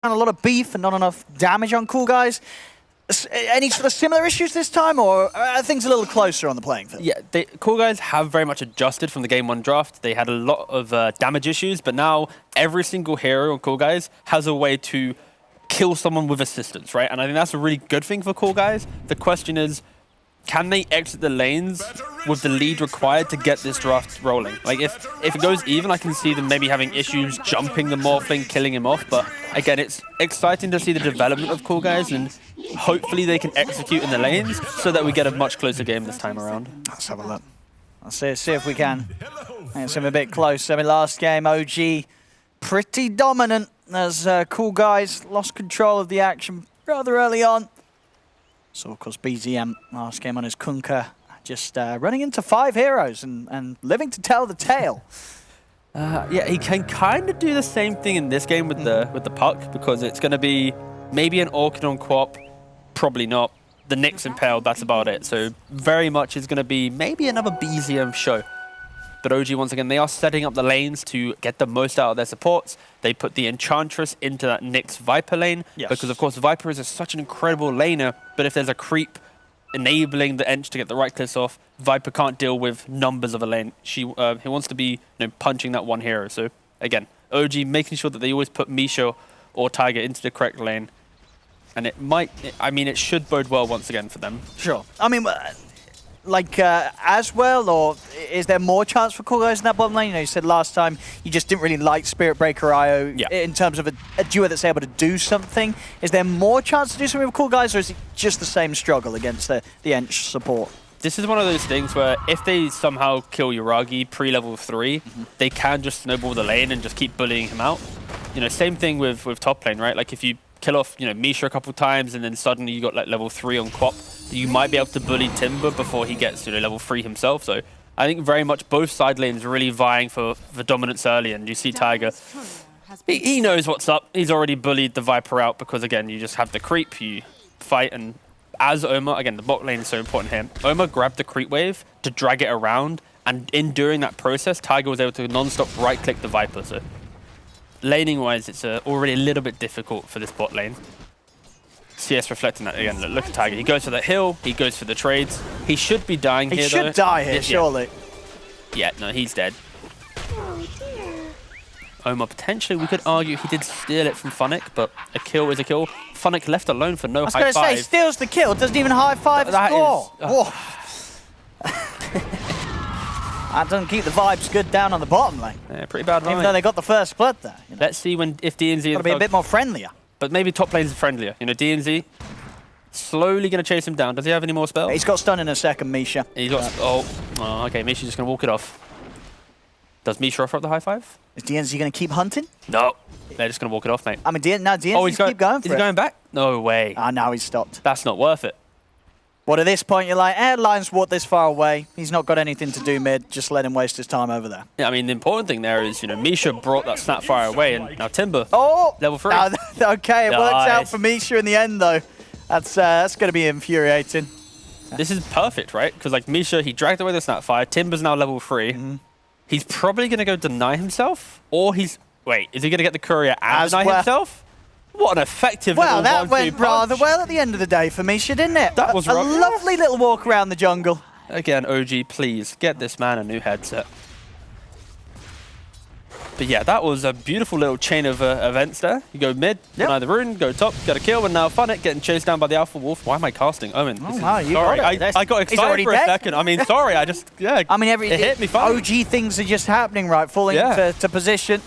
a lot of beef and not enough damage on Coolguys. Any sort of similar issues this time, or are things a little closer on the playing field? Yeah, Coolguys have very much adjusted from the Game 1 draft. They had a lot of damage issues, but now every single hero on Coolguys has a way to kill someone with assistance, right? And I think that's a really good thing for Coolguys. The question is, can they exit the lanes with the lead required to get this draft rolling? Like, if it goes even, I can see them maybe having issues jumping the Morphling, killing him off. But again, it's exciting to see the development of Coolguys, and hopefully they can execute in the lanes so that we get a much closer game this time around. Let's have a look. Let's see if we can. It's a bit close. I mean, last game, OG pretty dominant as Coolguys lost control of the action rather early on. So, of course, BZM last game on his Kunkka, just running into 5 heroes and living to tell the tale. Yeah, he can kind of do the same thing in this game with the puck, because it's going to be maybe an Orchid on Quap, probably not. The Nyx Impaled, that's about it. So very much is going to be maybe another BZM show. But OG, once again, they are setting up the lanes to get the most out of their supports. They put the Enchantress into that Nyx Viper lane, because, of course, Viper is such an incredible laner, but if there's a creep enabling the Ench to get the right clicks off, Viper can't deal with numbers of a lane. He wants to be punching that one hero. So, again, OG making sure that they always put Misha or Tiger into the correct lane. And it should bode well once again for them. Sure. I mean, as well, or is there more chance for Coolguys in that bottom lane? You said last time you just didn't really like Spirit Breaker IO in terms of a duo that's able to do something. Is there more chance to do something with Coolguys, or is it just the same struggle against the Ench support? This is one of those things where if they somehow kill Yuragi pre-level 3, they can just snowball the lane and just keep bullying him out. Same thing with top lane, right? Like if you kill off, Misha a couple times, and then suddenly you got like level 3 on Quap, you might be able to bully Timber before he gets to level 3 himself. So I think very much both side lanes really vying for dominance early, and you see Tiger, he knows what's up. He's already bullied the Viper out because, again, you just have the creep, you fight, and as Omar, again, the bot lane is so important here, Omar grabbed the creep wave to drag it around, and during that process, Tiger was able to non-stop right-click the Viper. So laning-wise, it's already a little bit difficult for this bot lane. CS reflecting that again. Look at Tiger. He goes for the hill. He goes for the trades. He should be dying here, though. He should die here, surely. Yeah, no, he's dead. Omar, potentially, we could argue he did steal it from Funnick, but a kill is a kill. Funnick left alone for no high five. I was going to say, steals the kill, doesn't even high-five the score. That doesn't keep the vibes good down on the bottom lane. Yeah, pretty bad line. Even though they got the first blood there. Let's see if DNZ... Got to be a bit more friendlier. But maybe top lane's friendlier. DNZ slowly going to chase him down. Does he have any more spells? He's got stun in a second, Misha. He's got... Oh, okay. Misha's just going to walk it off. Does Misha offer up the high five? Is DNZ going to keep hunting? No. They're just going to walk it off, mate. I mean, DNZ's keep going for it. Is he going back? No way. Now he's stopped. That's not worth it. Well, at this point, you're like, Airline's walked this far away. He's not got anything to do mid. Just let him waste his time over there. Yeah, I mean, the important thing there is, Misha brought that Snapfire away, and now Timber, level 3. Okay, it works out for Misha in the end, though. That's going to be infuriating. This is perfect, right? Because, like, Misha, he dragged away the Snapfire. Timber's now level 3. He's probably going to go deny himself, or he's... Wait, is he going to get the courier and deny himself? What an effective little that went rather well at the end of the day for Misha, didn't it? That was a lovely little walk around the jungle. Again, OG, please, get this man a new headset. But yeah, that was a beautiful little chain of events there. You go mid, deny the rune, go top, get a kill, and now Funnick getting chased down by the Alpha Wolf. Why am I casting Omen? You sorry, I got excited for a second. I mean, sorry, I just, I mean, it hit me funny. OG things are just happening, right? Falling into position.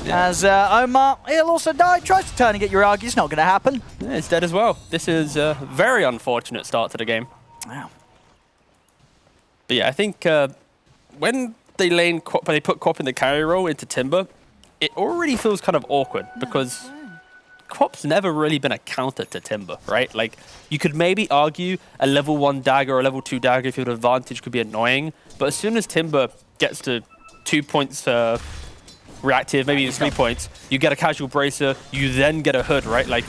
As Omar, he'll also die, tries to turn and get Yuragi. It's not going to happen. Yeah, it's dead as well. This is a very unfortunate start to the game. Wow. But yeah, I think when they put Quap in the carry role into Timber, it already feels kind of awkward because Quap's never really been a counter to Timber, right? Like, you could maybe argue a level 1 dagger or a level 2 dagger if you had advantage could be annoying, but as soon as Timber gets to 2 points reactive, maybe even 3 points, you get a casual bracer, you then get a hood, right? Like,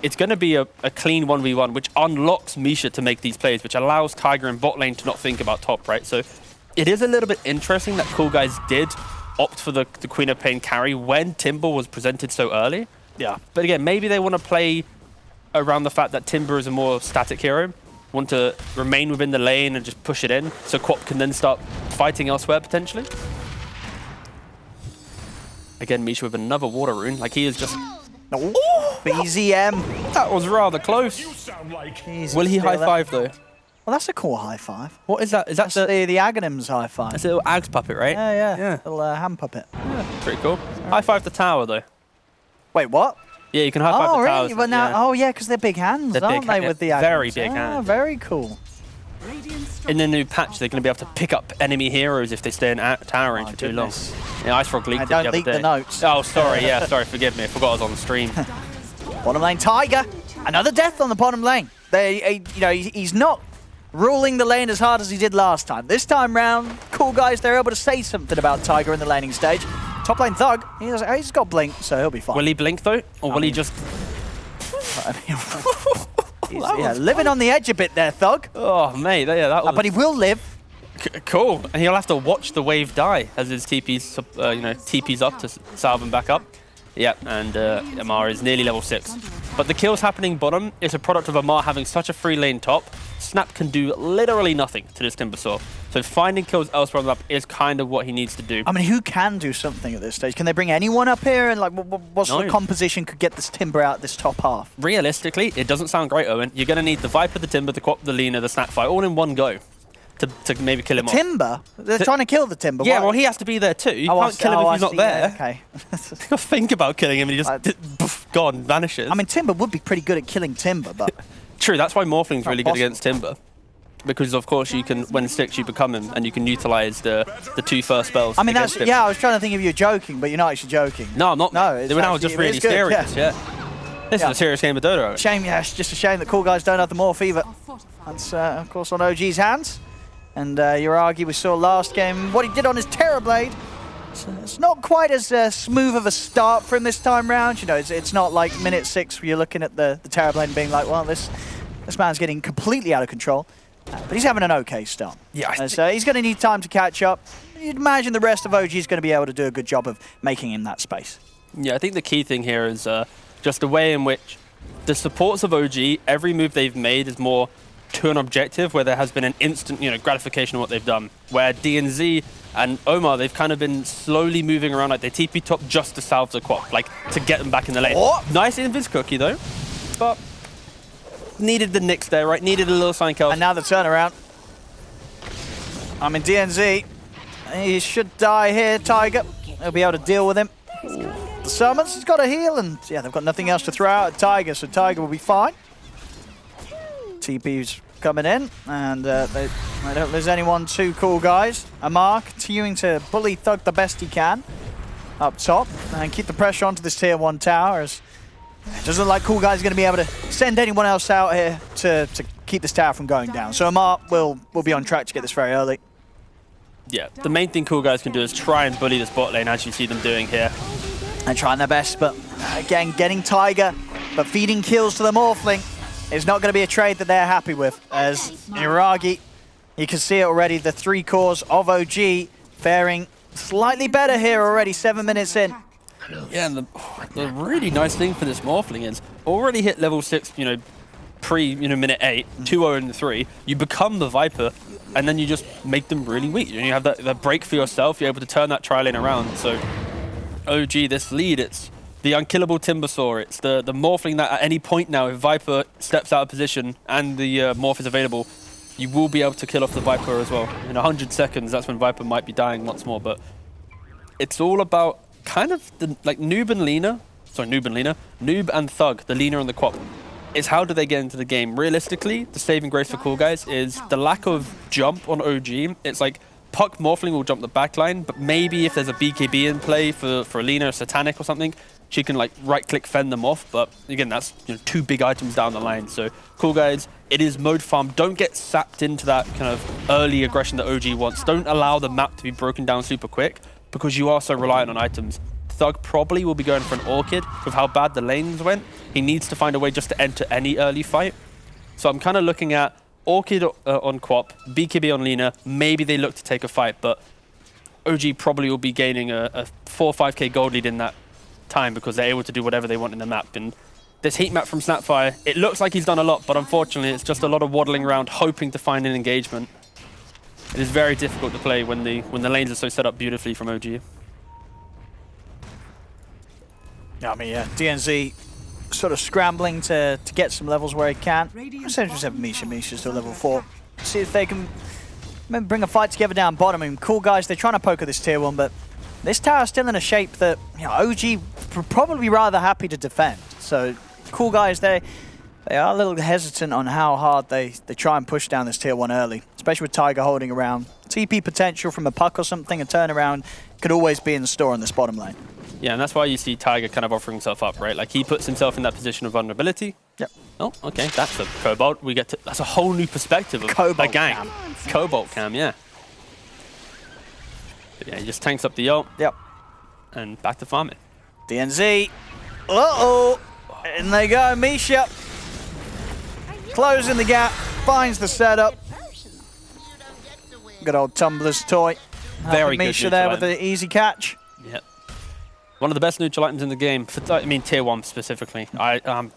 it's going to be a clean 1v1, which unlocks Misha to make these plays, which allows Tiger and bot lane to not think about top, right? So it is a little bit interesting that Coolguys did opt for the Queen of Pain carry when Timber was presented so early. Yeah, but again, maybe they want to play around the fact that Timber is a more static hero, want to remain within the lane and just push it in, so Quap can then start fighting elsewhere potentially. Again, Misha with another water rune, like he is just... Ooh, BZM. That was rather close. Will he high five though? Well, that's a cool high five. What is that? Is that the Aghanim's high five? That's a little Ags puppet, right? Yeah. Little hand puppet. Yeah, pretty cool. High five the tower though. Wait, what? Yeah, you can high five the towers. Really? Well, now, because they're big hands, aren't they, with the Aghanim's? Very big hands. Very cool. In the new patch, they're going to be able to pick up enemy heroes if they stay in tower range for too long. Yeah, Ice Frog leaked it the other day. Don't leak the notes. Oh, sorry. Yeah, sorry. Forgive me. I forgot I was on the stream. Bottom lane, Tiger. Another death on the bottom lane. He's not ruling the lane as hard as he did last time. This time round, Coolguys, they're able to say something about Tiger in the laning stage. Top lane Thug, he's got blink, so he'll be fine. Will he blink though, or will he just? He's living on the edge a bit there, Thug. Oh mate, yeah, that was... But he will live. Cool, and he'll have to watch the wave die as his TP's, TP's up to salve him back up. Yep, and Amar is nearly level 6. But the kills happening bottom is a product of Amar having such a free lane top. Snap can do literally nothing to this Timbersaw. So finding kills elsewhere on the map is kind of what he needs to do. I mean, who can do something at this stage? Can they bring anyone up here? And like, what sort of composition could get this Timber out this top half? Realistically, it doesn't sound great, Owen. You're going to need the Viper, the Timber, the Quap, the Lina, the Snapfire, all in one go. To maybe kill him off. Timber? They're trying to kill the Timber. Yeah, well, he has to be there too. You can't kill him if he's not there. Okay. Think about killing him and he just gone, vanishes. I mean, Timber would be pretty good at killing Timber, but... True, that's why Morphling's really good against Timber. Because, of course, you can, when 6, you become him and you can utilize the 2 first spells. I mean, that's... Yeah, I was trying to think if you were joking, but you're not actually joking. No, I'm not. No, it's now just really serious, yeah. This is a serious game of Dota. Shame, yeah, it's just a shame that Coolguys don't have the Morph either. That's, of course, on OG's hands. And Uragi, we saw last game, what he did on his Terrorblade. It's not quite as smooth of a start for him this time round. You know, it's not like minute 6 where you're looking at the Terrorblade and being like, well, this man's getting completely out of control. But he's having an okay start. Yeah. So he's going to need time to catch up. You'd imagine the rest of OG is going to be able to do a good job of making him that space. Yeah, I think the key thing here is just the way in which the supports of OG, every move they've made is more to an objective where there has been an instant, gratification of what they've done. Where DNZ and Omar, they've kind of been slowly moving around, like they TP top just to salve the Quap, like to get them back in the lane. Oh. Nice invis cookie though, but needed the Nyx there, right? Needed a little sign kill. And now the turnaround. I mean, DNZ, he should die here, Tiger. He'll be able to deal with him. The summons, he's got a heal, and yeah, they've got nothing else to throw out at Tiger, so Tiger will be fine. TP's coming in, and they don't lose anyone too Coolguys. Amar continuing to bully Thug the best he can up top and keep the pressure onto this tier 1 tower, as it doesn't look like Coolguys are going to be able to send anyone else out here to keep this tower from going down. So Amar will be on track to get this very early. Yeah, the main thing Coolguys can do is try and bully this bot lane, as you see them doing here. And trying their best, but again, getting Tiger, but feeding kills to the Morphling is not going to be a trade that they're happy with, as Uragi, you can see it already, the 3 cores of OG faring slightly better here already, 7 minutes in. Yeah, and the really nice thing for this Morphling is already hit level 6, pre, minute 8, 2-0 in 3, you become the Viper, and then you just make them really weak. You have that break for yourself, you're able to turn that tri lane around. So OG, this lead, it's the unkillable Timbersaw. It's the Morphling that at any point now, if Viper steps out of position and the Morph is available, you will be able to kill off the Viper as well. In 100 seconds, that's when Viper might be dying once more. But it's all about kind of Noob and Thug, the Lina and the Quap. Is how do they get into the game? Realistically, the saving grace for Coolguys is the lack of jump on OG. It's like Puck Morphling will jump the backline, but maybe if there's a BKB in play for Lina or Satanic or something, she can right-click fend them off. But again, that's 2 big items down the line. So Coolguys, it is mode farm. Don't get sapped into that kind of early aggression that OG wants. Don't allow the map to be broken down super quick because you are so reliant on items. Thug probably will be going for an Orchid with how bad the lanes went. He needs to find a way just to enter any early fight. So I'm kind of looking at Orchid on Quap, BKB on Lina. Maybe they look to take a fight, but OG probably will be gaining a 4 or 5k gold lead in that time because they're able to do whatever they want in the map. And this heat map from Snapfire, it looks like he's done a lot, but unfortunately it's just a lot of waddling around hoping to find an engagement. It is very difficult to play when the lanes are so set up beautifully from OG. Yeah, I mean, yeah, DNZ sort of scrambling to get some levels where he can. Essentially just have Misha's still level 4. See if they can maybe bring a fight together down bottom. I mean, Coolguys, they're trying to poke at this tier 1, but this tower's still in a shape that, you know, OG would probably be rather happy to defend. So Coolguys, they are a little hesitant on how hard they try and push down this tier 1 early, especially with Tiger holding around. TP potential from a puck or something, a turnaround could always be in store in this bottom lane. Yeah, and that's why you see Tiger kind of offering himself up, right? Like, he puts himself in that position of vulnerability. Yep. Oh, okay, that's a Cobalt. We get to, that's a whole new perspective of Cobalt a gang. cam. Cobalt cam, yeah. But yeah, he just tanks up the ult. Yep. And back to farming. DNZ. Uh-oh. In they go, Misha. Closing the gap, finds the setup. Good old Tumbler's toy. Very good Misha there with the easy catch. Yeah. One of the best neutral items in the game. I mean, tier 1 specifically. I'm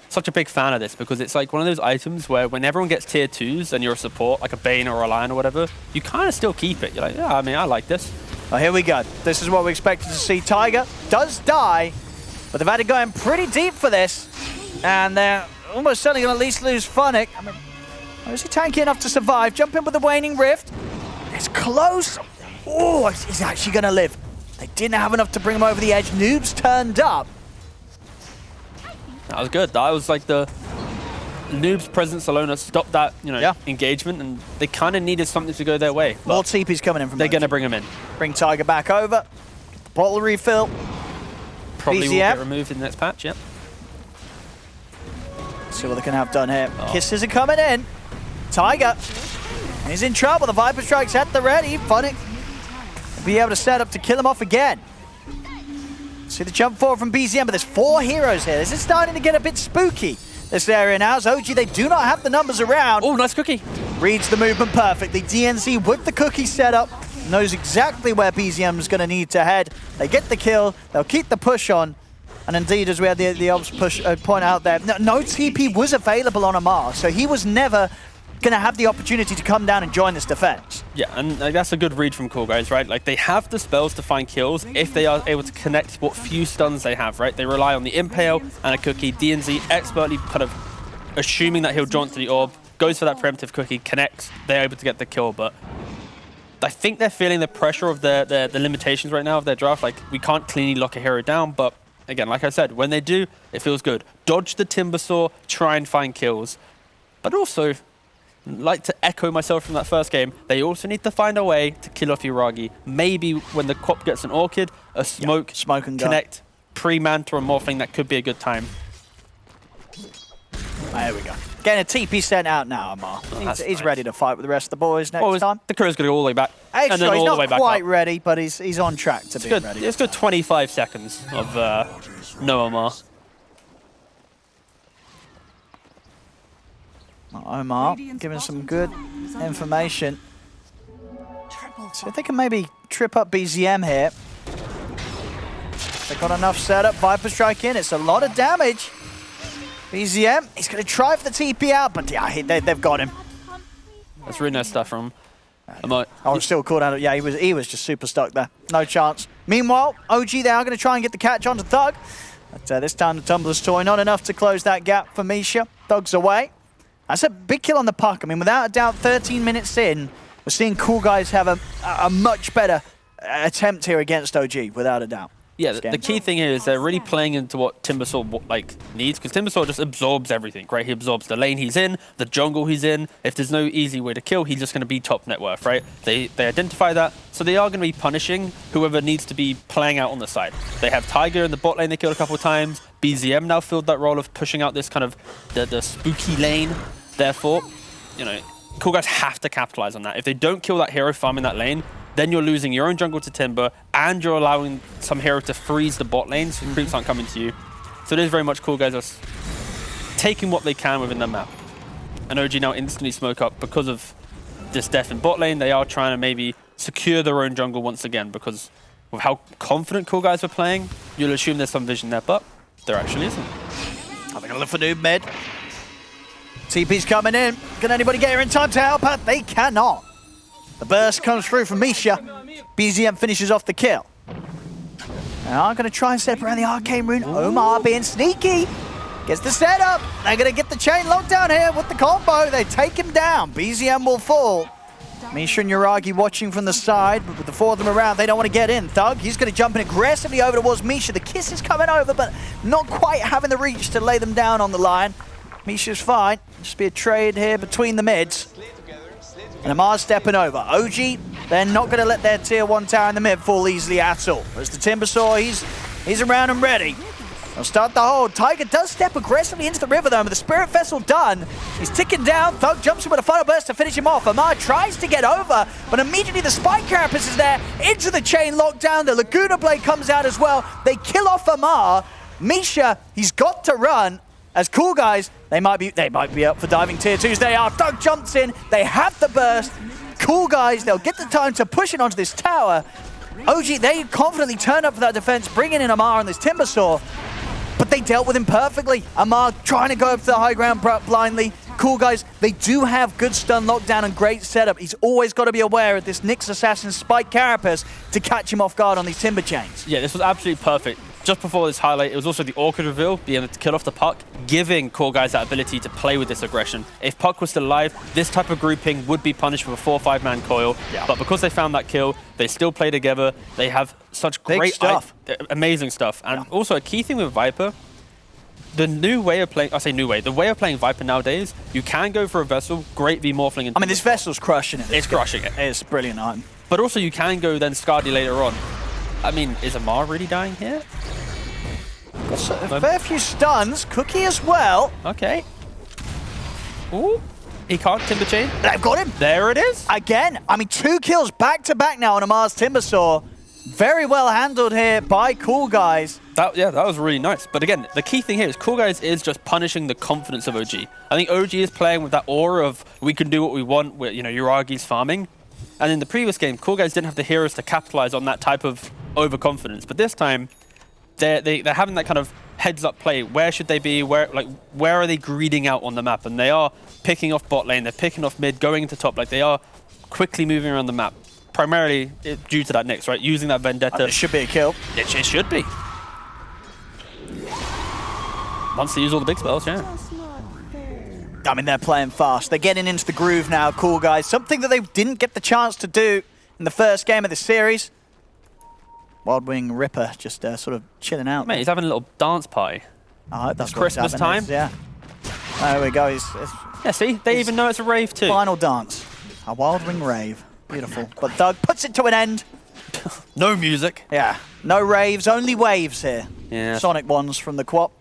such a big fan of this because it's like one of those items where when everyone gets tier 2s and you're a support, like a Bane or a Lion or whatever, you kind of still keep it. You're like, yeah, I mean, I like this. Well, here we go. This is what we expected to see. Tiger does die, but they've had to go in pretty deep for this. And they're almost certainly going to at least lose Funnick. I mean, is he tanky enough to survive? Jump in with the Waning Rift. It's close. Oh, he's actually going to live. They didn't have enough to bring him over the edge. Noobs turned up. That was good. That was like the Noob's presence alone has stopped that, you know, engagement, and they kind of needed something to go their way. More TP's coming in from they're going to bring him in. Bring Tiger back over. Get the bottle refill. Probably will get removed in the next patch, yep. See what they can have done here. Oh. Kisses are coming in. Tiger. He's in trouble. The Viper Strike's at the ready. Funnick will be able to set up to kill him off again. See the jump forward from BZM, but there's 4 heroes here. This is starting to get a bit spooky, this area now. As OG, they do not have the numbers around. Oh, nice cookie. Reads the movement perfectly. DNZ with the cookie setup knows exactly where BZM is going to need to head. They get the kill. They'll keep the push on. And indeed, as we had the ops push point out there, no TP was available on Amar, so he was never going to have the opportunity to come down and join this defense. Yeah, and that's a good read from Coolguys, right? Like, they have the spells to find kills if they are able to connect what few stuns they have, right? They rely on the Impale and a cookie. DNZ expertly kind of assuming that he'll jaunt to the orb, goes for that preemptive cookie, connects, they're able to get the kill, but I think they're feeling the pressure of the limitations right now of their draft. Like, we can't cleanly lock a hero down, but again, like I said, when they do, it feels good. Dodge the Timbersaw, try and find kills, but also, like to echo myself from that first game, they also need to find a way to kill off Yuragi. Maybe when the Quap gets an Orchid, a smoke, smoke and connect, pre-Manta or Morphling, that could be a good time. There we go. Getting a TP sent out now, Amar. He's ready to fight with the rest of the boys next time. The crew's going to go all the way back. Actually, and then he's all the way not back quite up. ready, but he's on track to be ready. It's good 25 seconds of no Omar. Omar giving some good information. So if they can maybe trip up BZM here. They've got enough setup. Viper Strike in. It's a lot of damage. BZM, he's going to try for the TP out, but yeah, they've got him. That's really nice stuff from him. Oh, still caught out. Yeah, he was just super stuck there. No chance. Meanwhile, OG, they are going to try and get the catch onto Thug. But this time the Tumbler's toy, not enough to close that gap for Misha. Thug's away. That's a big kill on the puck. I mean, without a doubt, 13 minutes in, we're seeing Coolguys have a much better attempt here against OG, without a doubt. Yeah, the key thing here is they're really playing into what Timbersaw needs, because Timbersaw just absorbs everything, right? He absorbs the lane he's in, the jungle he's in. If there's no easy way to kill, he's just going to be top net worth, right? They identify that, so they are going to be punishing whoever needs to be playing out on the side. They have Tiger in the bot lane they killed a couple of times. BZM now filled that role of pushing out this kind of the spooky lane. Therefore, you know, Coolguys have to capitalize on that. If they don't kill that hero farming that lane, then you're losing your own jungle to Timber, and you're allowing some hero to freeze the bot lane, so creeps aren't coming to you. So it is very much Coolguys are taking what they can within the map. And OG now instantly smoke up because of this death in bot lane. They are trying to maybe secure their own jungle once again, because with how confident Coolguys were playing, you'll assume there's some vision there, but there actually isn't. I think I'll look for noob mid. TP's coming in. Can anybody get here in time to help her? They cannot. The burst comes through from Misha. BZM finishes off the kill. Now I'm going to try and set up around the arcane rune. Omar being sneaky. Gets the setup. They're going to get the chain locked down here with the combo. They take him down. BZM will fall. Misha and Yuragi watching from the side, but with the four of them around, they don't want to get in. Thug, he's going to jump in aggressively over towards Misha. The kiss is coming over, but not quite having the reach to lay them down on the line. Misha's fine. Just be a trade here between the mids. And Amar's stepping over. OG, they're not going to let their tier 1 tower in the mid fall easily at all. As the Timbersaw, he's around and ready. They'll start the hold. Tiger does step aggressively into the river though, with the Spirit Vessel done. He's ticking down. Thug jumps in with a final burst to finish him off. Amar tries to get over, but immediately the Spike Carapace is there. Into the chain lockdown. The Laguna Blade comes out as well. They kill off Amar. Misha, he's got to run. As Coolguys, they might be up for diving tier 2s. They are. Thug jumps in. They have the burst. Coolguys, they'll get the time to push it onto this tower. OG, they confidently turn up for that defense, bringing in Amar on this Timbersaw. But they dealt with him perfectly. Amar trying to go up to the high ground blindly. Coolguys, they do have good stun lockdown and great setup. He's always got to be aware of this Nyx Assassin Spike Carapace to catch him off guard on these Timber Chains. Yeah, this was absolutely perfect. Just before this highlight, it was also the Orchid reveal, being able to kill off the Puck, giving Coolguys that ability to play with this aggression. If Puck was still alive, this type of grouping would be punished with a 4 or 5-man coil. Yeah. But because they found that kill, they still play together. They have such great stuff. Amazing stuff. And also a key thing with Viper, the new way of playing, the way of playing Viper nowadays, you can go for a Vessel, great v Morphling. And this Vessel's crushing it. It's crushing it. It's a brilliant item. But also you can go then Skadi later on. Is Amar really dying here? A fair few stuns. Cookie as well. Okay. Ooh. He can't Timber Chain. They've got him. There it is. Again. 2 kills back to back now on Amar's Timbersaw. Very well handled here by Coolguys. That was really nice. But again, the key thing here is Coolguys is just punishing the confidence of OG. I think OG is playing with that aura of we can do what we want with, Yuragi's farming. And in the previous game, Coolguys didn't have the heroes to capitalize on that type of overconfidence. But this time, they're having that kind of heads-up play. Where should they be? Where are they greeding out on the map? And they are picking off bot lane. They're picking off mid, going into top. They are quickly moving around the map. Primarily due to that Nyx, right? Using that Vendetta. It should be a kill. It should be. Once they use all the big spells, yeah. They're playing fast. They're getting into the groove now, Coolguys. Something that they didn't get the chance to do in the first game of the series. Wild Wing Ripper just sort of chilling out. Mate, he's having a little dance party. Oh, that's Christmas time. Yeah. There we go. Yeah, see? They even know it's a rave too. Final dance. A Wild Wing rave. Beautiful. But Thug puts it to an end. No music. Yeah. No raves, only waves here. Yeah. Sonic ones from the Quap.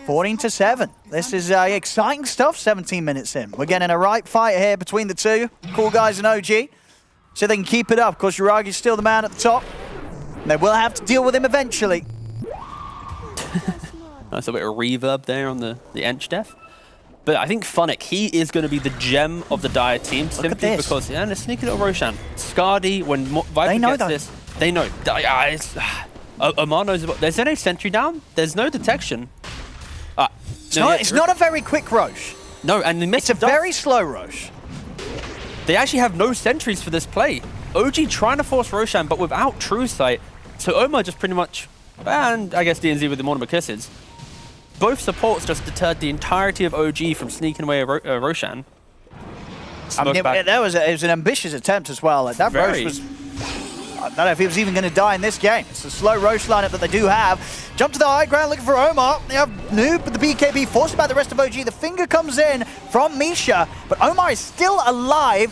14-7. This is exciting stuff, 17 minutes in. We're getting a right fight here between the two, Coolguys and OG. So they can keep it up. Of course, Yuragi's still the man at the top. And they will have to deal with him eventually. Nice a bit of reverb there on the Ench Def. But I think Funnick, he is going to be the gem of the Dire team. Simply because, the sneaky little Roshan. Skadi, when Viper gets this, they know. Amar knows about. There's no sentry down. There's no detection. It's not a very quick Rosh. No, and it's a very slow Rosh. They actually have no sentries for this play. OG trying to force Roshan, but without True Sight. So Omar just pretty much, and I guess DNZ with the Mortimer Kisses, both supports just deterred the entirety of OG from sneaking away Roshan. It was an ambitious attempt as well. That Rosh was... I don't know if he was even going to die in this game. It's a slow Rosh lineup that they do have. Jump to the high ground looking for Omar. They have Noob with the BKB forced by the rest of OG. The finger comes in from Misha, but Omar is still alive.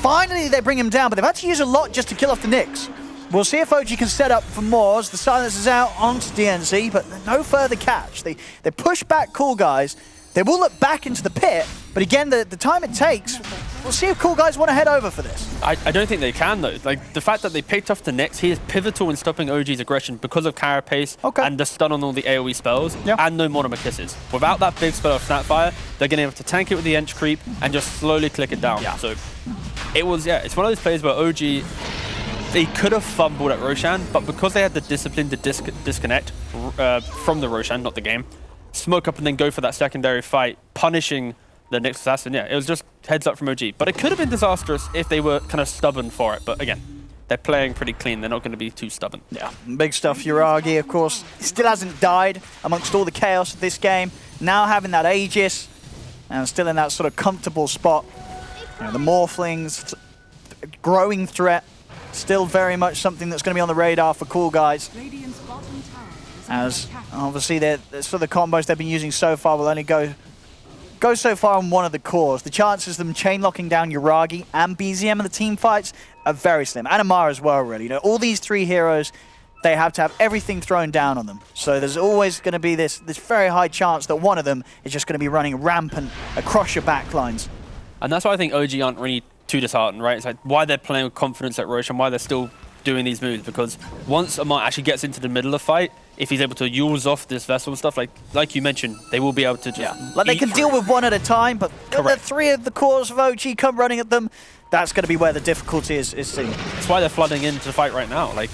Finally, they bring him down, but they've had to use a lot just to kill off the Nyx. We'll see if OG can set up for more as the silence is out onto DNZ, but no further catch. They push back Coolguys. They will look back into the pit, but again, the time it takes We'll see if Coolguys want to head over for this. I don't think they can, though. Like, the fact that they picked off the Nyx, he is pivotal in stopping OG's aggression because of Carapace and the stun on all the AoE spells and no Monomer Kisses. Without that big spell of Snapfire, they're going to be able to tank it with the Ench creep and just slowly click it down. So it was, it's one of those plays where OG, they could have fumbled at Roshan, but because they had the discipline to disconnect from the Roshan, not the game, smoke up and then go for that secondary fight, punishing the Nyx assassin. It was just heads up from OG. But it could have been disastrous if they were kind of stubborn for it. But again, they're playing pretty clean. They're not going to be too stubborn. Yeah, big stuff. Yuragi, of course, still hasn't died amongst all the chaos of this game. Now having that Aegis, and still in that sort of comfortable spot. You know, the Morphlings, growing threat, still very much something that's going to be on the radar for Coolguys. As obviously, for the combos they've been using so far will only go so far on one of the cores. The chances of them chain locking down Yuragi and BZM in the team fights are very slim. And Amara as well, really. You know, all these three heroes, they have to have everything thrown down on them. So there's always going to be this very high chance that one of them is just going to be running rampant across your backlines. And that's why I think OG aren't really too disheartened, right? It's like why they're playing with confidence at Roshan, why they're still doing these moves, because once Amar actually gets into the middle of the fight, if he's able to use off this vessel and stuff, like you mentioned, they will be able to just like they can deal with one at a time, but the three of the cores of OG come running at them, that's going to be where the difficulty is seen. That's why they're flooding into the fight right now. Like,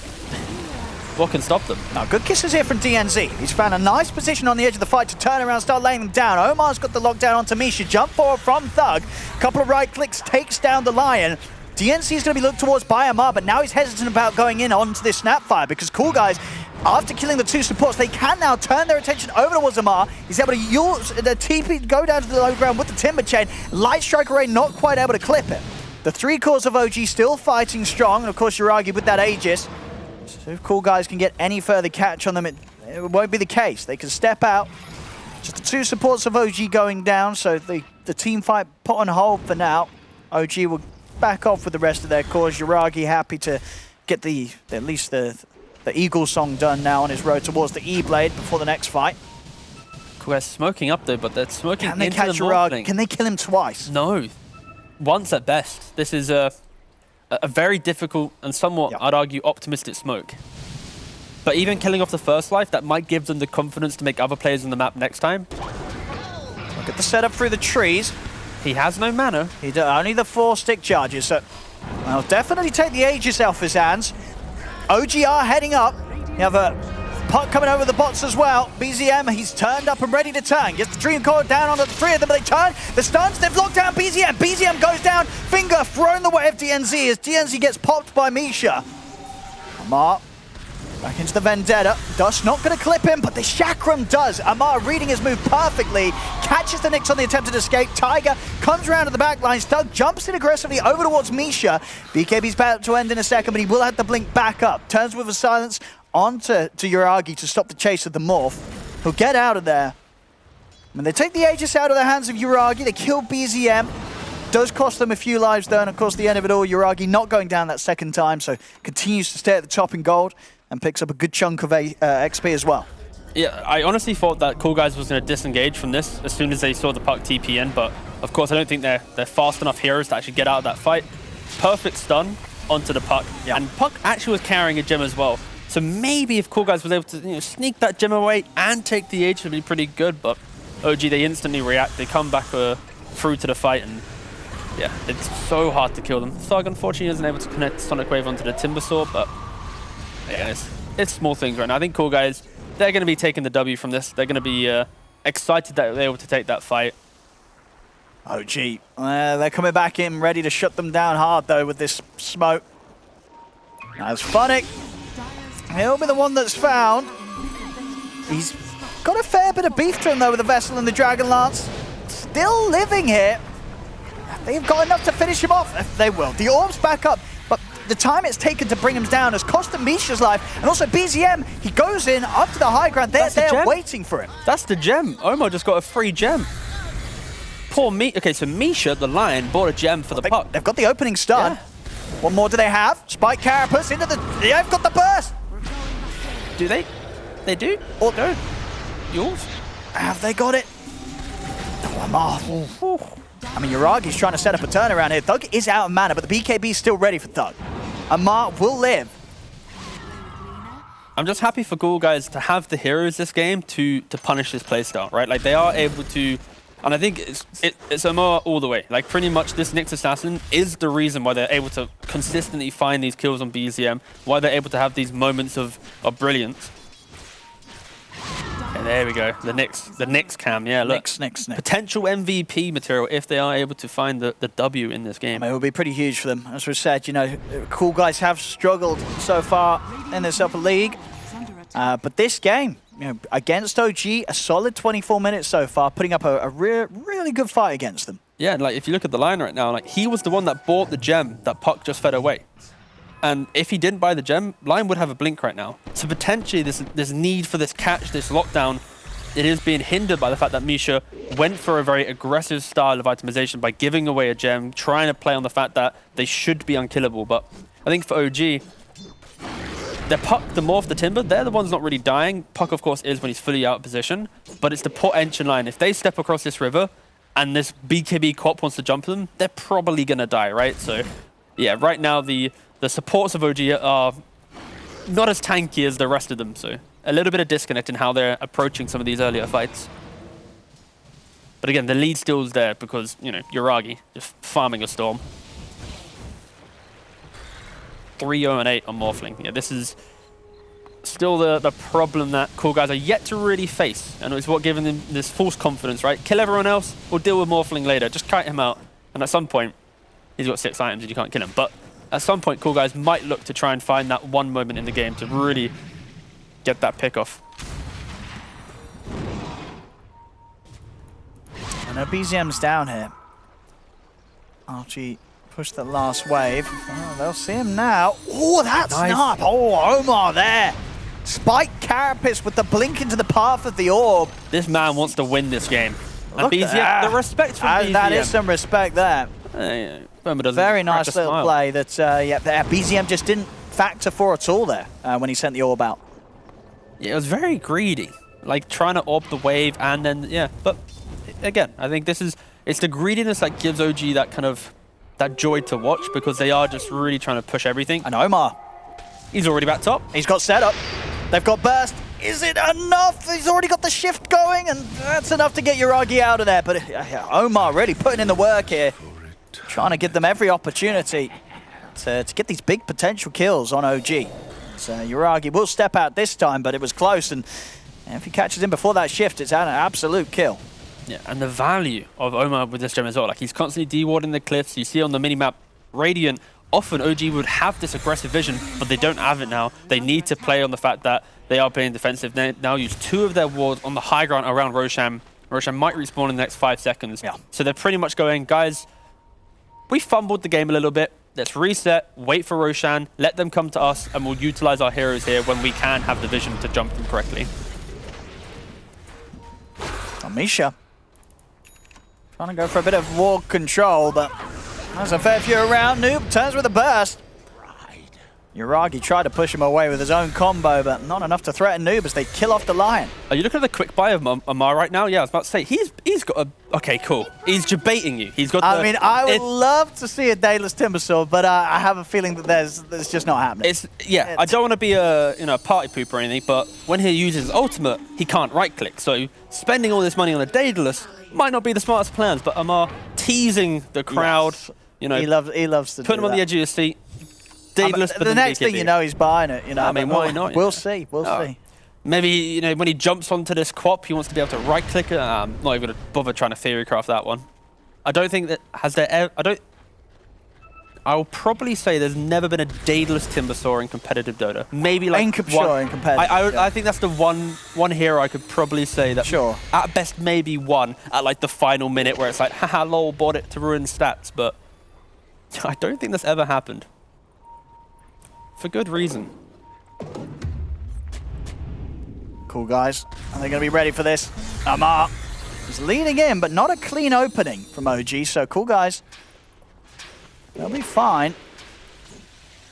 what can stop them? Now, good kisses here from DNZ. He's found a nice position on the edge of the fight to turn around, start laying them down. Omar's got the lockdown onto Misha. Jump forward from Thug. Couple of right clicks, takes down the Lion. DNC is going to be looked towards by Amar, but now he's hesitant about going in onto this Snapfire because Coolguys, after killing the two supports, they can now turn their attention over towards Amar. He's able to use the TP, go down to the low ground with the Timber Chain. Light Strike Array not quite able to clip it. The three cores of OG still fighting strong, and of course Yuragi with that Aegis. So if Coolguys can get any further catch on them, it won't be the case. They can step out. Just the two supports of OG going down, so the team fight put on hold for now. OG will back off with the rest of their cores. Yuragi happy to get at least the Eagle song done now on his road towards the E-Blade before the next fight. They're smoking up though, but they're smoking into the catch Yuragi? Can they kill him twice? No. Once at best. This is a very difficult and somewhat, I'd argue, optimistic smoke. But even killing off the first life, that might give them the confidence to make other players on the map next time. Look at the setup through the trees. He has no mana. Only the 4 stick charges, so I'll definitely take the Aegis off his hands. OGR heading up. You have a puck coming over the bots as well. BZM, he's turned up and ready to turn. Gets the Dream Core down on the three of them, but they turn. The stuns, they've locked down BZM. BZM goes down. Finger thrown the way of DNZ as DNZ gets popped by Misha. Amar back into the Vendetta. Dust not going to clip him, but the Chakram does. Amar reading his move perfectly. Catches the Nyx on the attempted escape. Tiger comes around to the back lines. Doug jumps in aggressively over towards Misha. BKB's about to end in a second, but he will have to blink back up. Turns with a silence onto Yuragi to stop the chase of the Morph. He'll get out of there. When they take the Aegis out of the hands of Yuragi, they kill BZM. Does cost them a few lives though, and of course the end of it all, Yuragi not going down that second time, so continues to stay at the top in gold and picks up a good chunk of XP as well. Yeah, I honestly thought that Coolguys was going to disengage from this as soon as they saw the puck TP in, but of course I don't think they're fast enough heroes to actually get out of that fight. Perfect stun onto the puck, and puck actually was carrying a gem as well. So maybe if Coolguys was able to sneak that gem away and take the Age, it would be pretty good, but OG, they instantly react. They come back through to the fight, and yeah, it's so hard to kill them. Thug unfortunately isn't able to connect Sonic Wave onto the Timber Saw, but yeah, it's small things right now. I think Coolguys, they're going to be taking the W from this. They're going to be excited that they're able to take that fight. OG, they're coming back in, ready to shut them down hard though with this smoke. That's Funnick. He'll be the one that's found. He's got a fair bit of beef to him though with the Vessel and the Dragon Lance. Still living here. They've got enough to finish him off. They will. The Orb's back up, but the time it's taken to bring him down has cost him Misha's life. And also BZM, he goes in up to the high ground. They're waiting for him. That's the gem. Omar just got a free gem. Poor Misha. Okay, so Misha, the Lion, bought a gem for the puck. They've got the opening stun. Yeah. What more do they have? Spike Carapace into the... They've got the burst. Do they? They do? Or no. Yours? Have they got it? Oh, Amar. I mean, Yuragi's trying to set up a turnaround here. Thug is out of mana, but the BKB is still ready for Thug. Amar will live. I'm just happy for Coolguys to have the heroes this game to punish this playstyle, right? Like, they are able to, and I think it's Amar all the way. Like, pretty much this Nyx Assassin is the reason why they're able to consistently find these kills on BZM, why they're able to have these moments of brilliance. Okay, there we go. The Nyx cam, yeah, look. Nyx. Potential MVP material if they are able to find the W in this game. I mean, it would be pretty huge for them. As we said, you know, Coolguys have struggled so far in this upper league. But this game, you know, against OG, a solid 24 minutes so far, putting up a really good fight against them. Yeah, like if you look at the line right now, like he was the one that bought the gem that Puck just fed away. And if he didn't buy the gem, Lion would have a blink right now. So potentially this need for this catch, this lockdown, it is being hindered by the fact that Misha went for a very aggressive style of itemization by giving away a gem, trying to play on the fact that they should be unkillable. But I think for OG, they're Puck, the Morph, the Timber, they're the ones not really dying. Puck, of course, is when he's fully out of position. But it's the port engine line. If they step across this river and this BKB Cop wants to jump them, they're probably going to die, right? So, yeah, right now the supports of OG are not as tanky as the rest of them. So, a little bit of disconnect in how they're approaching some of these earlier fights. But again, the lead still is there because, you know, Yuragi just farming a storm. 3-0-8 on Morphling. Yeah, this is still the problem that Coolguys are yet to really face, and it's what giving them this false confidence, right? Kill everyone else, we'll deal with Morphling later. Just kite him out, and at some point, he's got 6 items and you can't kill him. But at some point, Coolguys might look to try and find that one moment in the game to really get that pick off. I know BZM's down here. Archie pushed the last wave. Oh, they'll see him now. Oh, that's nice. Oh, Omar there. Spike Carapace with the blink into the path of the orb. This man wants to win this game. And BZM, the respect from BZM. That is some respect there. Very nice little play that, yeah, BZM just didn't factor for at all there when he sent the orb out. Yeah, it was very greedy. Like, trying to orb the wave and then, yeah. But, again, I think it's the greediness that gives OG that kind of that joy to watch, because they are just really trying to push everything. And Omar, he's already back top. He's got setup. They've got burst. Is it enough? He's already got the shift going, and that's enough to get Yuragi out of there. But Omar really putting in the work here, trying to give them every opportunity to get these big potential kills on OG. So Yuragi will step out this time, but it was close, and if he catches him before that shift, it's an absolute kill. Yeah, and the value of Omar with this gem as well. Like, he's constantly dewarding the cliffs. You see on the minimap, Radiant, often OG would have this aggressive vision, but they don't have it now. They need to play on the fact that they are playing defensive. They now use 2 of their wards on the high ground around Roshan. Roshan might respawn in the next 5 seconds. Yeah. So they're pretty much going, guys, we fumbled the game a little bit. Let's reset, wait for Roshan, let them come to us, and we'll utilize our heroes here when we can have the vision to jump them correctly. Misha trying to go for a bit of ward control, but there's a fair few around. Noob turns with a burst. Yuragi tried to push him away with his own combo, but not enough to threaten Noob as they kill off the Lion. Are you looking at the quick buy of Amar right now? Yeah, I was about to say, he's got a... Okay, cool. He's debating you. He's got I mean, I would love to see a Daedalus Timbersaw, but I have a feeling that there's just not happening. I don't want to be a party pooper or anything, but when he uses his ultimate, he can't right-click. So spending all this money on a Daedalus might not be the smartest plans, but Amar teasing the crowd, you know, he loves to put him on the edge of your seat. Daedalus, the next thing you know, he's buying it. You know, I mean, why not? We'll see. We'll see. Maybe, you know, when he jumps onto this quap, he wants to be able to right-click it. I'm not even going to bother trying to theorycraft that one. I don't think that I'll probably say there's never been a Daedalus Timbersaw in competitive Dota. Maybe like in competitive. I think that's the one hero I could probably say that at best maybe one at like the final minute where it's like, haha, lol, bought it to ruin stats. But I don't think that's ever happened. For good reason. Coolguys, are they going to be ready for this? Amar is leading in, but not a clean opening from OG, so Coolguys, they'll be fine.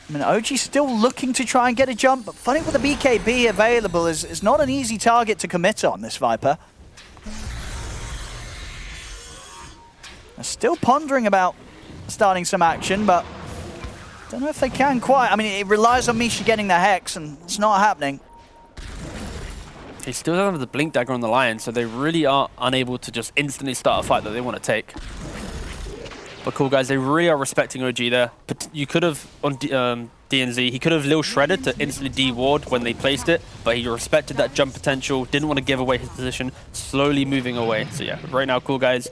I mean, OG's still looking to try and get a jump, but funny with the BKB available is not an easy target to commit on, this Viper. are still pondering about starting some action, but don't know if they can quite. I mean, it relies on Misha getting the Hex, and it's not happening. He still doesn't have the Blink Dagger on the Lion, so they really are unable to just instantly start a fight that they want to take. But Coolguys, they really are respecting OG there. But you could have, on DNZ, he could have Lil shredded to instantly de-ward when they placed it, but he respected that jump potential, didn't want to give away his position, slowly moving away. So yeah, right now, Coolguys,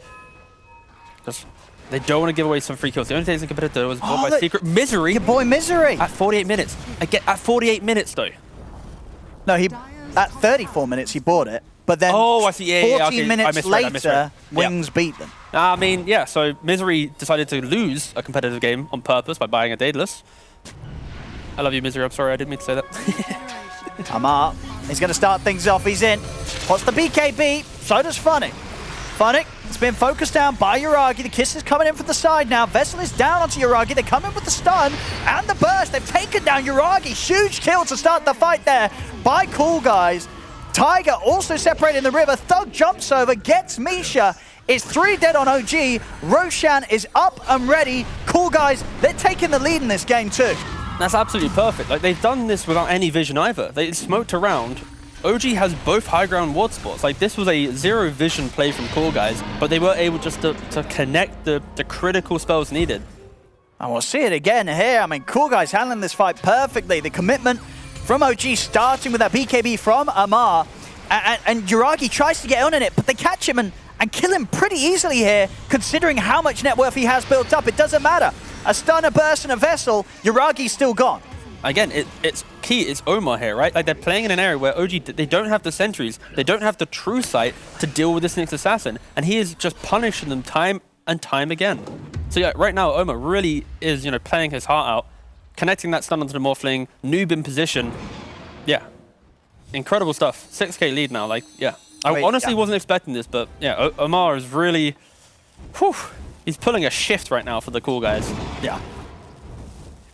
just they don't want to give away some free kills. The only thing they could put it was bought by Secret. Misery! Your boy Misery! At 48 minutes. At 48 minutes, though. No, at 34 minutes, he bought it. But then I see. Yeah, 14 okay. minutes later, Wings yeah. beat them. I mean, yeah, so Misery decided to lose a competitive game on purpose by buying a Daedalus. I love you, Misery. I'm sorry, I didn't mean to say that. Amar, he's going to start things off. He's in. What's the BKB? So does Funnick. Funnick has been focused down by Yuragi. The kiss is coming in from the side now. Vessel is down onto Yuragi. They come in with the stun and the burst. They've taken down Yuragi. Huge kill to start the fight there by Coolguys. Tiger also separated in the river. Thug jumps over, gets Misha. It's 3 dead on OG. Roshan is up and ready. Coolguys, they're taking the lead in this game too. That's absolutely perfect. Like, they've done this without any vision either. They smoked around. OG has both high ground ward spots. Like, this was a zero vision play from Coolguys, but they were able just to connect the critical spells needed. And we'll see it again here. I mean, Coolguys handling this fight perfectly. The commitment from OG starting with that BKB from Amar. And Yuragi tries to get on in it, but they catch him and kill him pretty easily here, considering how much net worth he has built up. It doesn't matter. A stun, a burst, and a Vessel, Yuragi's still gone. Again, it's key. It's Omar here, right? Like, they're playing in an area where OG, they don't have the sentries. They don't have the true sight to deal with this next assassin. And he is just punishing them time and time again. So yeah, right now, Omar really is, playing his heart out, connecting that stun onto the Morphling, noob in position. Yeah, incredible stuff. 6K lead now, like, yeah. I honestly wasn't expecting this, but yeah, Omar is really, he's pulling a shift right now for the Coolguys. Yeah.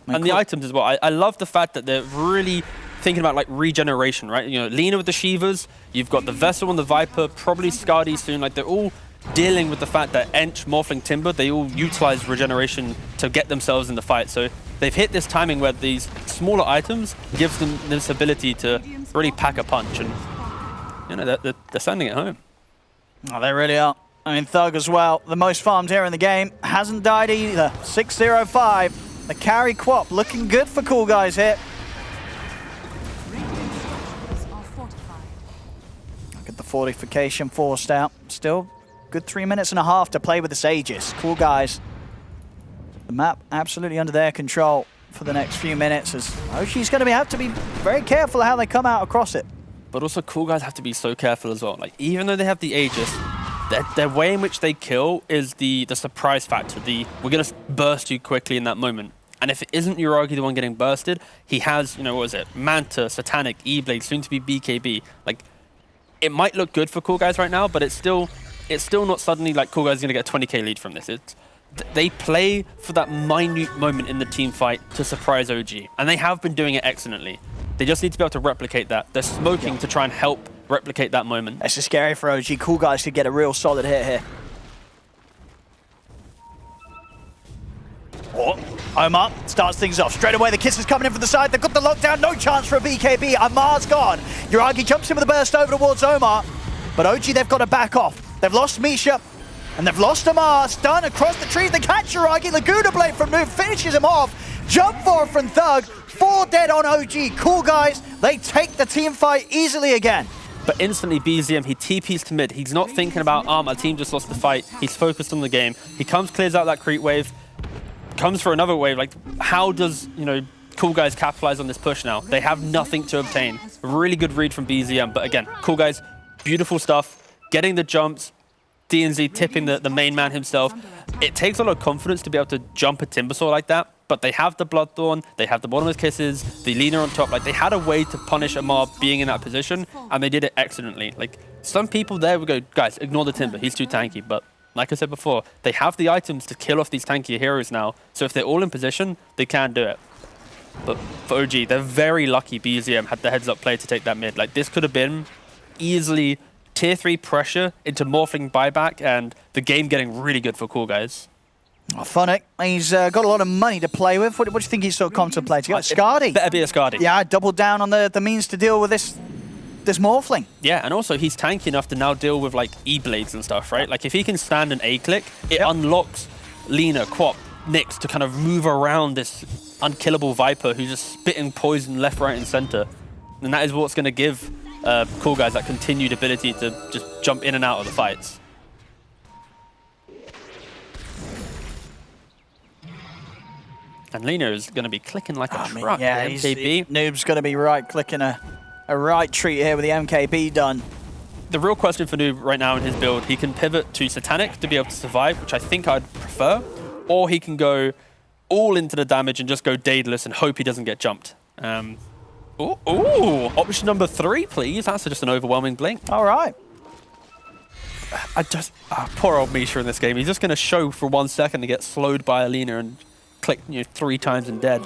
And the items as well. I love the fact that they're really thinking about, like, regeneration, right? Lina with the Shivas, you've got the Vessel and the Viper, probably Skadi soon. Like, they're all dealing with the fact that Ench, Morphling, Timber, they all utilize regeneration to get themselves in the fight. So they've hit this timing where these smaller items gives them this ability to really pack a punch. And, they're sending it home. Oh, they really are. I mean, Thug as well, the most farmed here in the game, hasn't died either. 605. The carry Quap looking good for Coolguys here. Look at the fortification forced out. Still good 3 minutes and a half to play with this Aegis. Coolguys, the map absolutely under their control for the next few minutes, as OG's going to have to be very careful how they come out across it. But also, Coolguys have to be so careful as well. Like, even though they have the Aegis, their way in which they kill is the surprise factor. We're going to burst you quickly in that moment. And if it isn't Yuragi the one getting bursted, he has, what was it? Manta, Satanic, E-Blade, soon to be BKB. Like, it might look good for Coolguys right now, but it's still not suddenly like Coolguys going to get a 20k lead from this. They play for that minute moment in the team fight to surprise OG. And they have been doing it excellently. They just need to be able to replicate that. They're smoking to try and help replicate that moment. It's just scary for OG. Coolguys could get a real solid hit here. Omar starts things off. Straight away, the kiss is coming in from the side. They've got the lockdown. No chance for a BKB. Amar's gone. Yuragi jumps in with a burst over towards Omar. But OG, they've got to back off. They've lost Misha. And they've lost Amar. Stun across the trees. They catch Yuragi. Laguna Blade from Noob finishes him off. Jump forward from Thug. 4 dead on OG. Coolguys, they take the team fight easily again. But instantly, BZM, he TPs to mid. He's not thinking about, my team just lost the fight. He's focused on the game. He comes, clears out that creep wave. Comes for another wave. Like, how does, Coolguys capitalize on this push now? They have nothing to obtain. Really good read from BZM. But again, Coolguys, beautiful stuff. Getting the jumps. DNZ tipping the main man himself. It takes a lot of confidence to be able to jump a Timbersaw like that. But they have the Bloodthorn. They have the Bottomless Kisses. The Lina on top. Like, they had a way to punish Amar being in that position. And they did it excellently. Like, some people there would go, guys, ignore the Timber. He's too tanky. But like I said before, they have the items to kill off these tankier heroes now. So if they're all in position, they can do it. But for OG, they're very lucky BZM had the heads-up play to take that mid. Like, this could have been easily tier 3 pressure into morphing buyback and the game getting really good for Coolguys. Oh, Funnick, he's got a lot of money to play with. What do you think he's sort of contemplating? Skadi? Better be a Skadi. Yeah, double down on the means to deal with this morphling. Yeah, and also he's tanky enough to now deal with like E-blades and stuff, right? Like if he can stand an A-click, it unlocks Lina, Quap, Nyx to kind of move around this unkillable Viper who's just spitting poison left, right, and center. And that is what's going to give Coolguys that continued ability to just jump in and out of the fights. And Lina is going to be clicking like a truck. Yeah, MKB. Noob's going to be right-clicking a right treat here with the MKB done. The real question for Noob right now in his build, he can pivot to Satanic to be able to survive, which I think I'd prefer, or he can go all into the damage and just go Daedalus and hope he doesn't get jumped. Ooh, option number 3, please. That's just an overwhelming blink. All right. Poor old Misha in this game. He's just going to show for 1 second to get slowed by Alina and click 3 times and dead.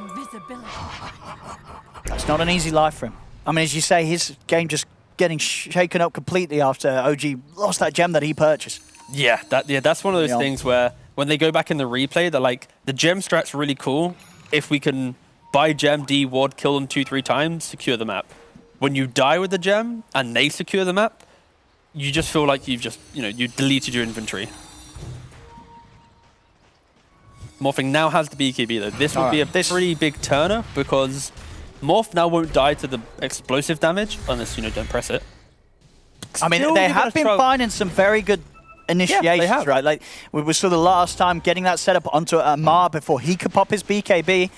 That's not an easy life for him. I mean, as you say, his game just getting shaken up completely after OG lost that gem that he purchased. Yeah, that's one of those things where when they go back in the replay, they're like, the gem strat's really cool. If we can buy gem, D, ward, kill them 2-3 times, secure the map. When you die with the gem and they secure the map, you just feel like you've just, you deleted your inventory. Morphing now has the BKB though. This would be a pretty big turner because Morph now won't die to the explosive damage unless, don't press it. I mean, they have been finding some very good initiations, right? Like, we saw the last time getting that set up onto Mar before he could pop his BKB.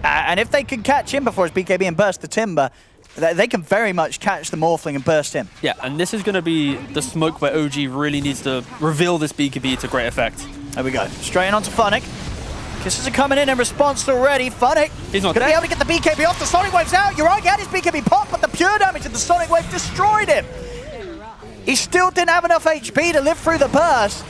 And if they can catch him before his BKB and burst the Timber, they can very much catch the Morphling and burst him. Yeah, and this is going to be the smoke where OG really needs to reveal this BKB to great effect. There we go. Straight in onto Funnick. Kisses are coming in response already. Funnick he's not going to be able to get the BKB off. The Sonic Wave's out. Uragi had his BKB pop, but the pure damage of the Sonic Wave destroyed him. He still didn't have enough HP to live through the burst.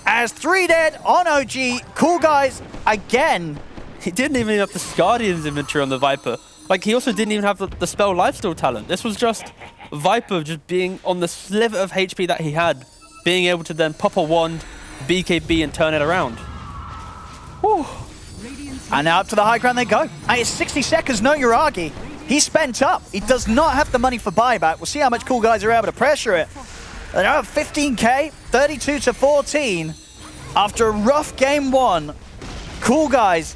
As 3 dead on OG. Coolguys again. He didn't even have the Scardian's inventory on the Viper. Like, he also didn't even have the spell lifesteal talent. This was just Viper just being on the sliver of HP that he had, being able to then pop a wand, BKB, and turn it around. Whew. And now up to the high ground they go. And it's 60 seconds, no Uragi. He's spent up. He does not have the money for buyback. We'll see how much Coolguys are able to pressure it. They're now at 15k, 32-14. After a rough game 1, Coolguys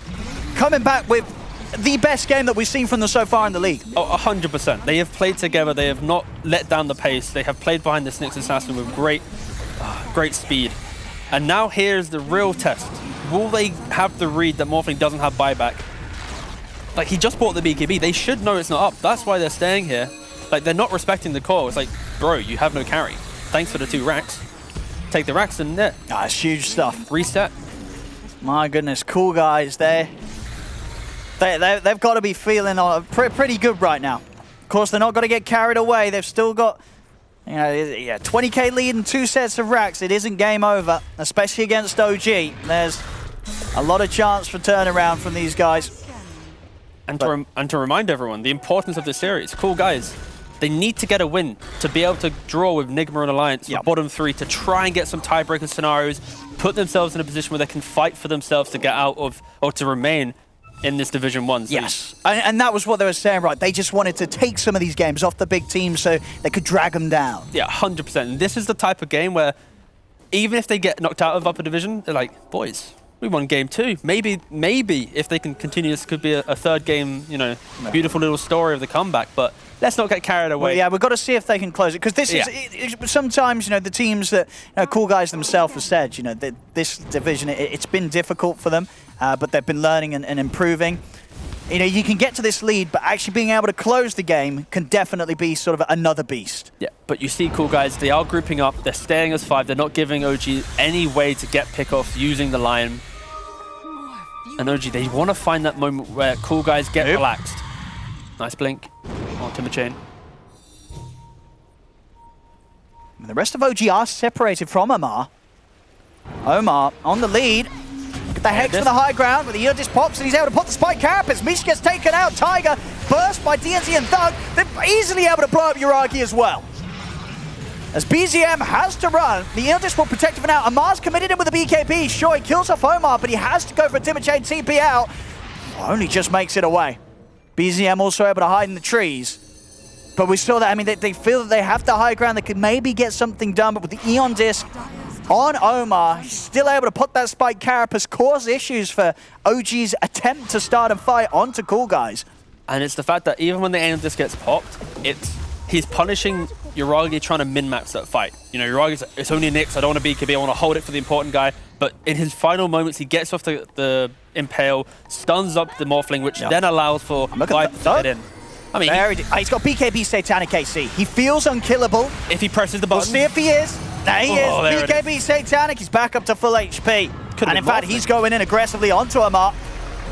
coming back with the best game that we've seen from them so far in the league. Oh, 100%. They have played together. They have not let down the pace. They have played behind this Nyx Assassin with great speed. And now here's the real test. Will they have the read that Morphling doesn't have buyback? Like, he just bought the BKB. They should know it's not up. That's why they're staying here. Like, they're not respecting the core. It's like, bro, you have no carry. Thanks for the 2 racks. Take the racks and net. It's huge stuff. Reset. My goodness, Coolguys, they've got to be feeling pretty good right now. Of course, they're not going to get carried away. They've still got 20k lead and 2 sets of racks. It isn't game over, especially against OG. There's a lot of chance for turnaround from these guys. And to remind everyone, the importance of this series. Coolguys, they need to get a win to be able to draw with Nigma and Alliance for bottom 3 to try and get some tiebreaker scenarios, put themselves in a position where they can fight for themselves to get out of, or to remain in this Division 1. So yes, and that was what they were saying, right? They just wanted to take some of these games off the big teams so they could drag them down. Yeah, 100%. And this is the type of game where even if they get knocked out of upper division, they're like, boys, we won game 2. Maybe if they can continue, this could be a 3rd game, beautiful little story of the comeback. But let's not get carried away. Well, yeah, we've got to see if they can close it. Because this is sometimes, the teams that Coolguys themselves have said, that this division, it's been difficult for them, but they've been learning and improving. You can get to this lead, but actually being able to close the game can definitely be sort of another beast. Yeah, but you see Coolguys, they are grouping up. They're staying as 5. They're not giving OG any way to get pick-off using the Lion. And OG, they want to find that moment where Coolguys get relaxed. Nice blink. Oh, Timber Chain. The rest of OG are separated from Omar. Omar on the lead. Get the Hex for the high ground, but the Eldis pops and he's able to pop the Spike Carapace. Misha gets taken out. Tiger burst by DNC and Thug. They're easily able to blow up Uragi as well. as BZM has to run. The Eldest will protect it for now. Amar's committed in with the BKB. Sure, he kills off Omar, but he has to go for a Timber Chain TP out. Only just makes it away. BZM also able to hide in the trees. But we saw that, I mean, they feel that they have the high ground. They could maybe get something done, but with the Eon Disc on Omar, he's still able to put that Spike Carapace, cause issues for OG's attempt to start a fight onto Coolguys. And it's the fact that even when the Eon Disc gets popped, he's punishing Yuragi trying to min-max that fight. You know, Yuragi's, it's only Nyx, I don't want to BKB, I want to hold it for the important guy. But in his final moments, he gets off the Impale, stuns up the Morphling, which then allows for Viper to get in. I mean, he's got BKB Satanic AC. He feels unkillable. If he presses the button. We'll see if he is. There he is. BKB Satanic. He's back up to full HP. And in fact, he's going in aggressively onto Amar.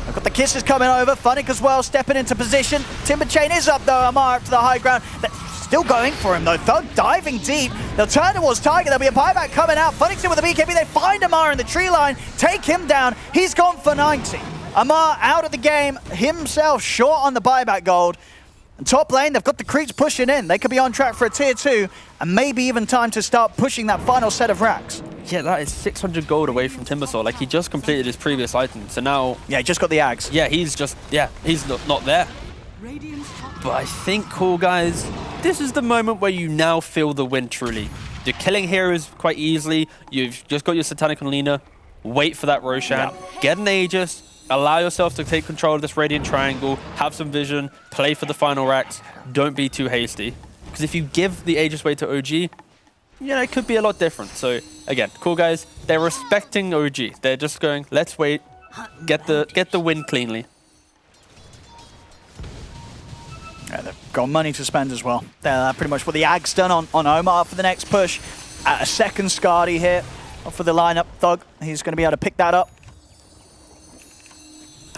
I've got the kisses coming over. Funnick as well, stepping into position. Timber Chain is up though. Amar up to the high ground. They're still going for him though. Thug diving deep. They'll turn towards Tiger. There'll be a buyback coming out. Funnick's in with the BKB. They find Amar in the tree line. Take him down. He's gone for 90. Amar out of the game. Himself short on the buyback gold. And top lane, they've got the creeps pushing in. They could be on track for a tier 2 and maybe even time to start pushing that final set of racks. Yeah, that is 600 gold away from Timbersaw. Like, he just completed his previous item, so now... Yeah, he just got the Ags. Yeah, he's just... Yeah, he's not there. But I think, Coolguys, this is the moment where you now feel the win truly. You're killing heroes quite easily. You've just got your Satanic on Lina. Wait for that Roshan. Get an Aegis. Allow yourself to take control of this Radiant Triangle. Have some vision. Play for the final racks. Don't be too hasty. Because if you give the Aegis away to OG, you know, it could be a lot different. So, again, Coolguys, they're respecting OG. They're just going, let's wait. Get the win cleanly. Yeah, they've got money to spend as well. They're pretty much what the Ag's done on Omar for the next push. A second Scardy here for the lineup. Thug, he's going to be able to pick that up.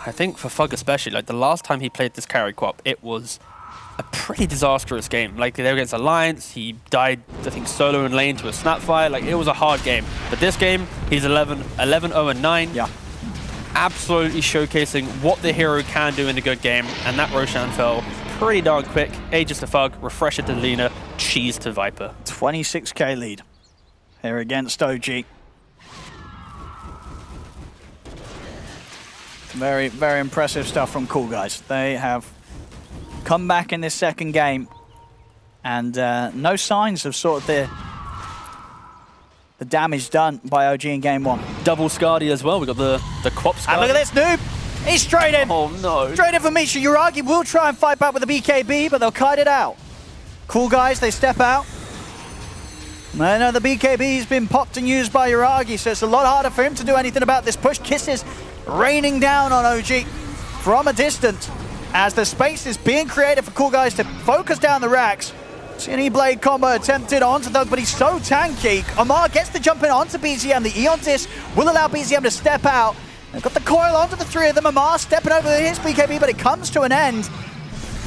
I think for Thug especially, like the last time he played this carry co-op, it was a pretty disastrous game. Like they were against Alliance, he died, I think, solo in lane to a Snapfire. Like it was a hard game. But this game, he's 11-0-9. Yeah. Absolutely showcasing what the hero can do in a good game. And that Roshan fell pretty darn quick. Aegis to Thug, Refresher to Lina, Cheese to Viper. 26k lead here against OG. Very, very impressive stuff from Coolguys. They have come back in this second game, and no signs of sort of the damage done by OG in game 1. Double Scardy as well. We got the Quop Scardy. And look at this noob. He's straight in. Oh no. Straight in for Misha. Yuragi will try and fight back with the BKB, but they'll kite it out. Coolguys, they step out. No, the BKB's been popped and used by Yuragi, so it's a lot harder for him to do anything about this push. Kisses raining down on OG from a distance as the space is being created for Coolguys to focus down the racks. See an E-Blade combo attempted onto Thug, but he's so tanky. Amar gets the jump in onto BZM. The Eon Disc will allow BZM to step out. They've got the coil onto the three of them. Amar stepping over his BKB, but it comes to an end.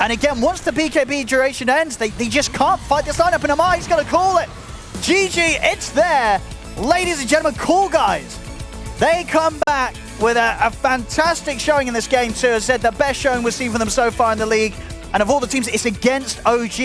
And again, once the BKB duration ends, they just can't fight this lineup, and Amar, he's going to call it. GG, it's there. Ladies and gentlemen, Coolguys, they come back with a fantastic showing in this game too. As I said, the best showing we've seen from them so far in the league. And of all the teams, it's against OG.